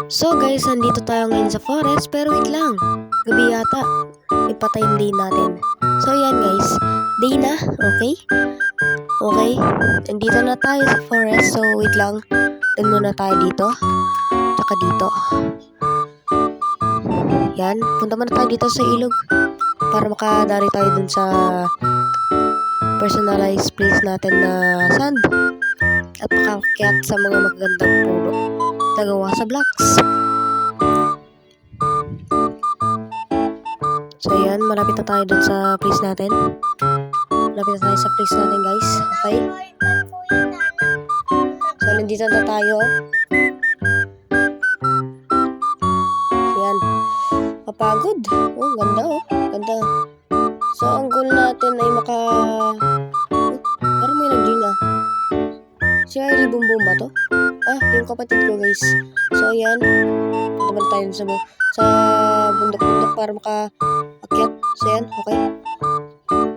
So guys, nandito tayo ngayon sa forest pero wait lang. Gabi yata. Ipatay yung day natin. So yan guys, day na, okay? Okay, nandito na tayo sa forest so wait lang. Dun muna tayo dito. Tsaka dito. Yan, punta muna tayo dito sa ilog. Para makadari tayo dun sa personalized place natin na sand. At makakyat sa mga magagandang puno na gawa sa blocks. So yan, malapit na tayo dun sa place natin. Malapit na tayo sa place natin guys. Okay? So nandito na tayo. Yan. Kapagod. Oh, ganda oh. Ganda. So ang goal natin ay parang may nag-join ah. Si Riley Bumbum ba to? Ah, yung kapatid ko guys. So yan. Naman tayo sa bundok-bundok para makaakyat. So yan, okay.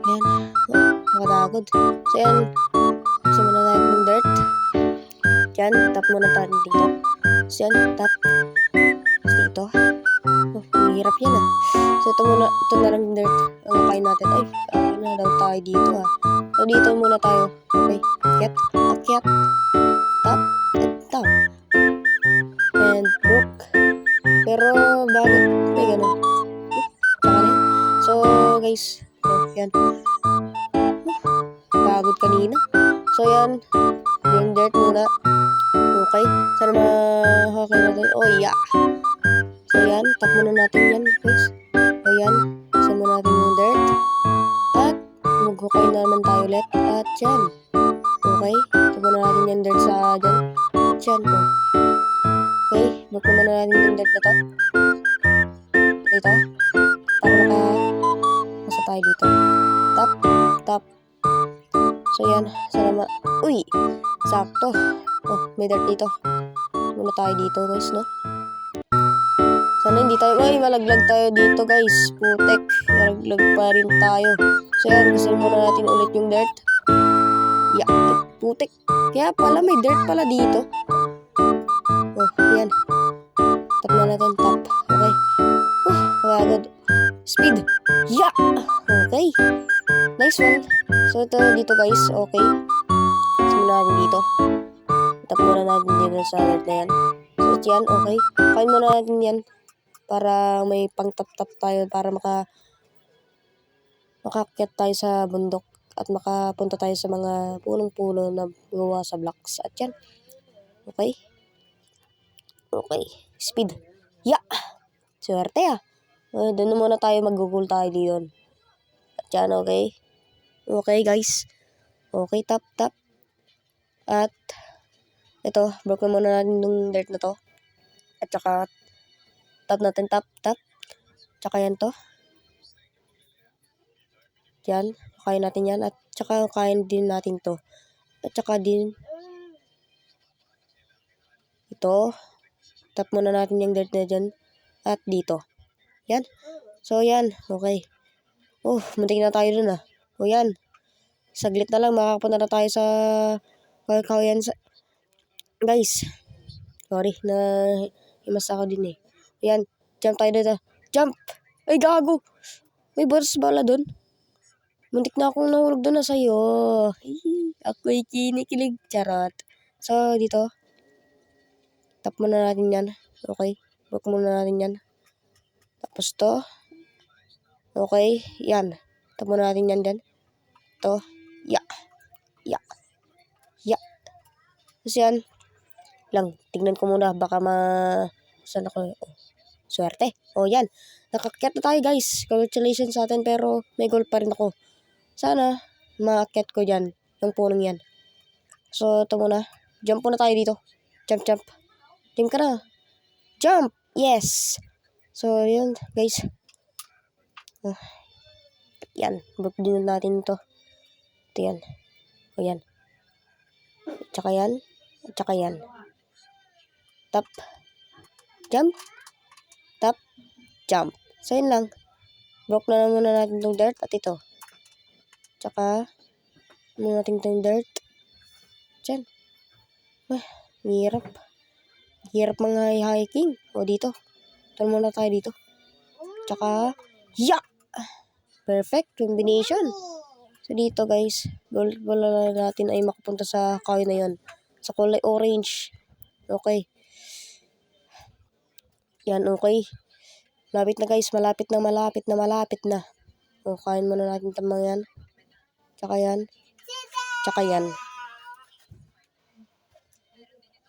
Yan. Oh, nakatagod. So yan. So muna natin yung dirt. Yan, tap muna tayo dito. So yan, tap. Tapos dito. Oh, mahirap yan ah. So ito na lang yung dirt. Ang kain natin. Ay, na daw tayo dito ah. So dito muna tayo. Okay, akyat, akyat. Tap, at tap. And brook. Pero bakit may ganun? Tsaka na. So guys, yan. Pagod kanina. So yan, yung dirt muna. Okay, sana okay na tayo. Oh yeah. So yan, tap muna natin yan guys. So yan, isa muna natin yung dirt. At mag-hukay naman tayo ulit. At yan. Okay, tap muna natin yung dirt sa dyan. At yan po. Okay, book naman na natin yung dirt na to. Dito. Para masa tayo dito. Tap, tap. So yan, sana uy, sakto. Oh, may dirt dito. Muna tayo dito guys, no? Sana hindi tayo, malaglag tayo dito guys. Putek, malaglag pa rin tayo. So yan, gusto muna natin ulit yung dirt. Yeah, putek. Kaya pala may dirt pala dito. Oh, yan. Tap na natin, tap. Okay. Kagad. Speed. Yeah! Okay. Nice one. So ito dito guys, okay. Simula natin dito. Tap muna natin dito sa dirt na yan. So yan, okay. Kain muna natin yan. Para may pang tap-tap tayo. Para makakyat tayo sa bundok. At makapunta tayo sa mga punong-puno na gawa sa blocks. At yan. Okay. Okay. Speed. Yeah! Swerte ah. Doon muna tayo mag-google tayo dito. At yan, okay. Okay guys. Okay, tap, tap. At ito, broke na muna natin yung dirt na to. At saka tap natin, tap, tap. Tsaka yan to. Yan, kain natin yan. At saka kain din natin to. At saka din ito. Tap muna natin yung dirt na dyan. At dito. Yan. So yan, okay. Oh, muntik na tayo dun ah. O yan. Saglit na lang, makakapunta na tayo sa kawayan sa... Guys. Sorry, na himas ako din eh. Yan, jump tayo dito. Jump! Ay, gago! May boras bala dun. Muntik na akong nahulog dun na sa'yo. Ako'y kinikilig. Charot. So, dito. Tap muna natin yan. Okay. Broke muna natin yan. Tapos to. Okay. Yan. Tap muna natin yan dyan. To. Yeah. Yeah. Yeah. Tapos yan. Lang. Tignan ko muna. Baka saan ako? Oh. Swerte. Oh, yan. Nakakyat na tayo guys. Congratulations sa atin. Pero may goal pa rin ako. Sana maakyat ko dyan. Yung punong yan. So, ito muna. Jump muna tayo dito. Jump, jump. Jump ka na. Jump! Yes! So, yun guys. Yan. Book din natin ito. Ito yan. O yan. Tsaka yan. Tsaka yan. Tap. Jump. Tap. Jump. So, yun lang. Broke na muna natin itong dirt at ito. Tsaka, muna natin itong dirt. Diyan. Mahirap. Hirap mga hiking. O dito. Ito muna tayo dito. Tsaka, yeah! Perfect combination. So dito guys, goal natin ay makapunta sa kahoy na yon. Sa kulay orange. Okay. Yan, okay. Malapit na guys, malapit na. O, kain muna natin tamang yan. Tsaka yan. Tsaka yan.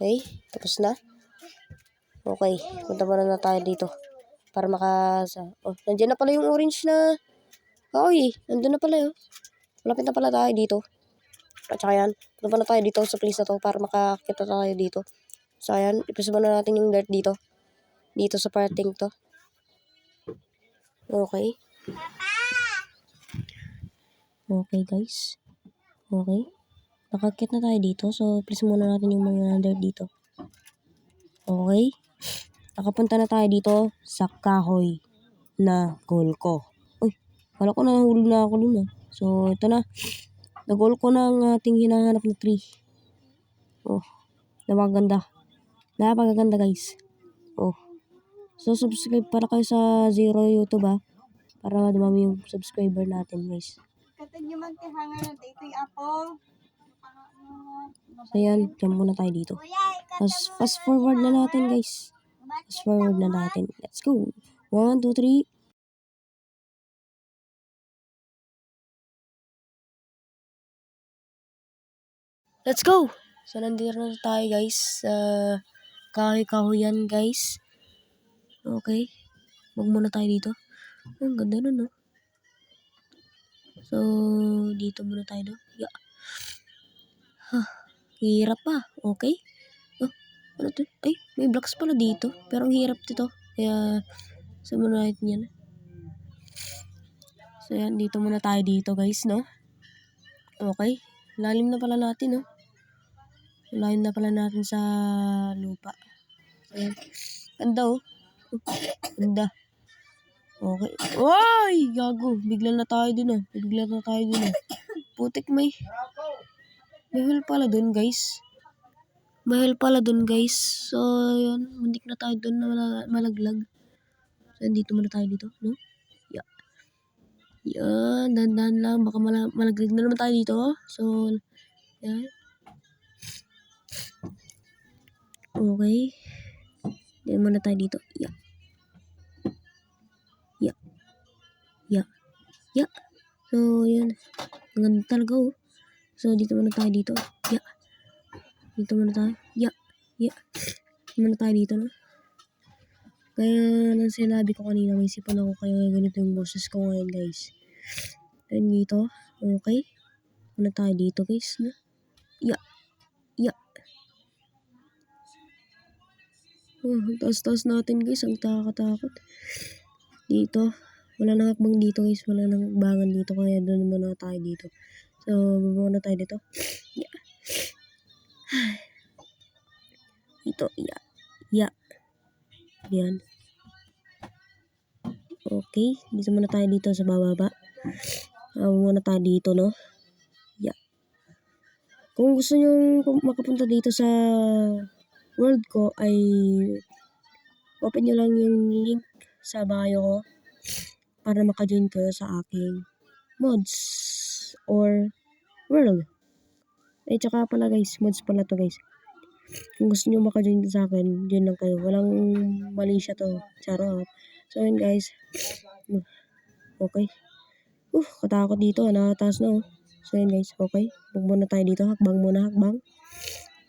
Okay, tapos na. Okay, punta muna na tayo dito. Para oh, nandiyan na pala yung orange na. Okay, nandun na pala yun. Malapit na pala tayo dito. At saka yan, punta na tayo dito sa place na to para makakita tayo dito. So ayan, ipisa muna natin yung dirt dito. Dito sa parting to. Okay. Okay guys. Okay. Nakakit na tayo dito. So, please muna natin yung mga dirt dito. Okay. Nakapunta na tayo dito sa kahoy na goal ko. Uy, wala ko nahulog na ako dun. So, ito na. Na-goal ko na ang ating hinahanap na tree. Oh, napakaganda. Napakaganda guys. Oh. So, subscribe para kayo sa Zero YouTube para dumami yung subscriber natin guys. Katag nyo man tihangan na dito yung apo. So yan, jump muna tayo dito. Fast forward na natin guys. Fast forward na natin. Let's go. 1, 2, 3. Let's go! So nandito na tayo guys. Kahoy-kahoy yan guys. Okay. Wag muna tayo dito. Ang ganda nun, no? So, dito muna tayo, no? Yeah. Hirap pa. Okay. Oh, ano to? Ay, may blocks pala dito. Pero ang hirap dito. Kaya, muna natin yan. So, yan. Dito muna tayo dito, guys, no? Okay. Lalim na pala natin, no? Lalim na pala natin sa lupa. So, yan. Ganda, oh. Ganda. Okay. Ay! Gago. Bigla na tayo dun, oh. Bigla na tayo dun, oh. Putik may hell pala dun, guys. Mahal pala dun guys. So, yun. Mundik na tayo dun na malaglag. So, dito muna tayo dito, no? Yeah. Yan. Dahan-dahan lang. Baka malaglag na naman tayo dito. So, yan. Okay. Dito muna tayo dito. Yeah. Yeah. Yeah. Yeah. So, yan. Ang ganda talaga, oh. So, dito muna tayo dito. Yeah. Dito muna tayo. Yeah. Yeah. Dito muna tayo dito, no? Kaya nang sinabi ko kanina, may isipan ako kaya ganito yung boses ko ngayon guys. And dito, okay. Muna tayo dito guys. No? Yeah. Yeah. Oh, taas-taas natin guys. Ang takakatakot. Dito. Wala nang hakbang dito guys. Wala nang hakbangan dito. Kaya doon muna tayo dito. So, muna tayo dito. Yeah. Dito. Yeah. Yeah. Yan. Okay. Dito muna tayo dito sa bababa. Muna tayo dito, no? Yeah. Kung gusto nyo makapunta dito sa world ko, ay open nyo lang yung link sa bio ko para maka-join kayo sa aking mods or world. Ay, tsaka pala guys, mods pala to guys. Kung gusto nyo maka-join sa akin, join lang kayo. Walang mali siya to. Charot. So, yun guys. Okay. Katakot dito. Nakataas na, oh. So, yun guys. Okay. Huwag muna tayo dito. Hakbang muna. Hakbang.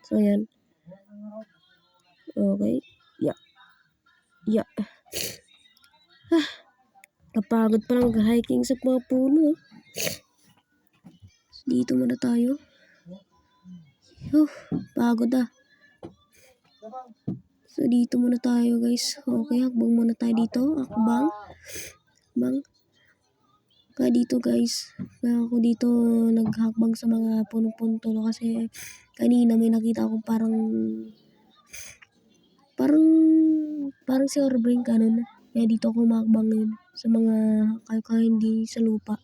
So, yan. Okay. Yeah. Yeah. Napagod pa lang mag-hiking sa mga puno. Dito muna tayo. Pagod So, dito muna tayo guys. Okay, hakbang muna tayo dito. Hakbang. Hakbang. Kaya dito guys. Kaya ako dito naghakbang sa mga puno-punto kasi kanina may nakita akong parang si Orbrain kanon. Kaya dito ako makakbang yun sa mga kaya hindi sa lupa.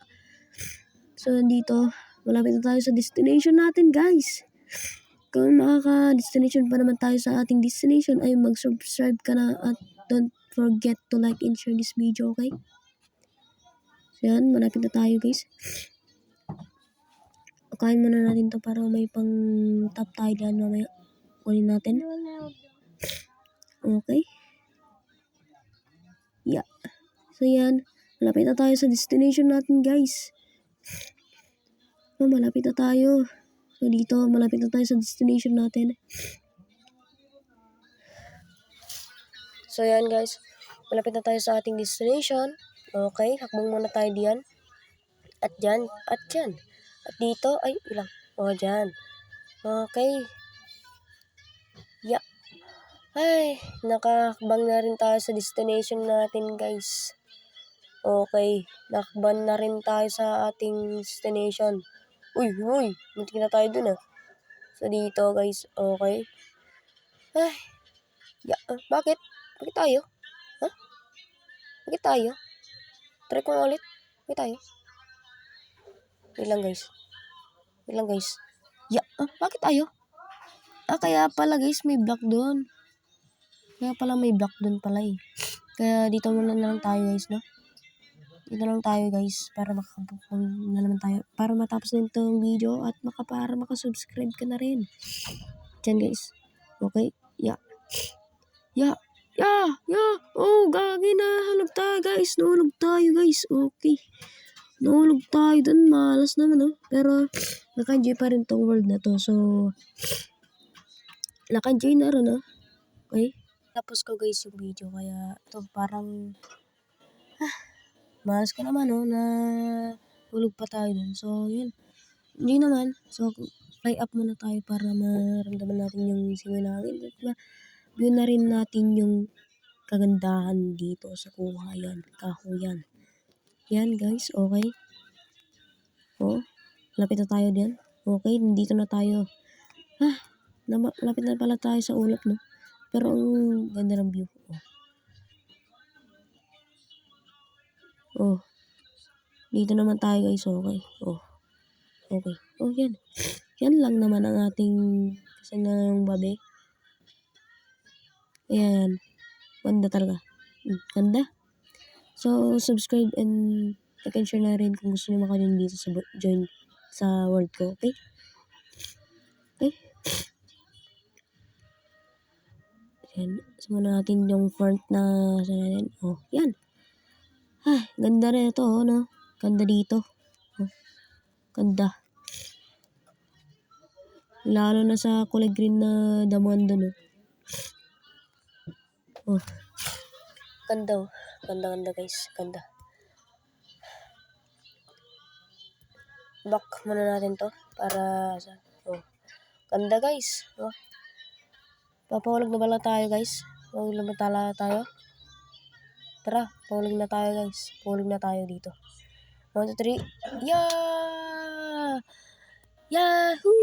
So, dito malapit na tayo sa destination natin guys. kung makaka-destination pa naman tayo sa ating destination, ay mag-subscribe ka na at don't forget to like and share this video, okay? So yan, malapit na tayo guys. Kain muna natin to para may pang top tayo dyan mamaya. Kunin natin. Okay. Yeah. So yan, malapit na tayo sa destination natin guys. So, malapit na tayo. So dito, malapit na tayo sa destination natin. So yan guys, malapit na tayo sa ating destination. Okay, hakbang muna tayo diyan. At dyan, at dyan. At dito, ay, ilang. O, dyan. Okay. Yeah. Ay, nakakbang na rin tayo sa destination natin, guys. Okay, nakakbang na rin tayo sa ating destination. Uy, muntik na tayo dun, ah. So, dito, guys. Okay. Ay, yeah. Bakit? Bakit tayo? Ha? Bakit tayo? Try ko ulit. Bakit tayo? Ilang, guys. Yeah, bakit tayo? Kaya pala guys, may block doon. Kaya dito muna na lang tayo guys, no? Dito lang tayo guys, para makakapag na naman tayo. Para matapos na itong video at para makasubscribe ka na rin. Diyan guys. Okay? Yeah. Oh, gagi na. Nahulog tayo guys. Okay. Nahulog tayo dun. Malas naman, oh. Pero, naka-enjoy pa rin tong world na to. So, naka-enjoy na rin, oh. Okay? Tapos ko guys yung video. Kaya, ito parang, malas ko naman, oh, na hulog pa tayo dun. So, yun. Hindi naman. So, fly up muna tayo para maramdaman natin yung singoy na hangin. At view na rin natin yung kagandahan dito sa kahuyan. Yan guys, okay. Oh, lapit na tayo din. Okay, dito na tayo. Lapit na pala tayo sa ulap, no? Pero ang ganda ng view. Oh, dito naman tayo guys, okay. Okay. Yan. Yan lang naman ang ating kasanang babe. Ayan. Ganda talaga. Ganda. So, subscribe and like and share na rin kung gusto nyo makajoin dito join sa world ko, okay? Okay? Yan. Sumuna natin yung front na sanayan. Yan. Ganda rin ito, no? Ganda dito. Ganda. Lalo na sa kulay green na damuhan doon, Ganda, Ganda guys. Ganda. Back muna natin to para sa ganda guys. Papahulog na bala tayo guys. Pahulog na tala tayo. Tara, pahulog na tayo guys. Pahulog na tayo dito. 1, 2, 3. Yeah! Yahoo!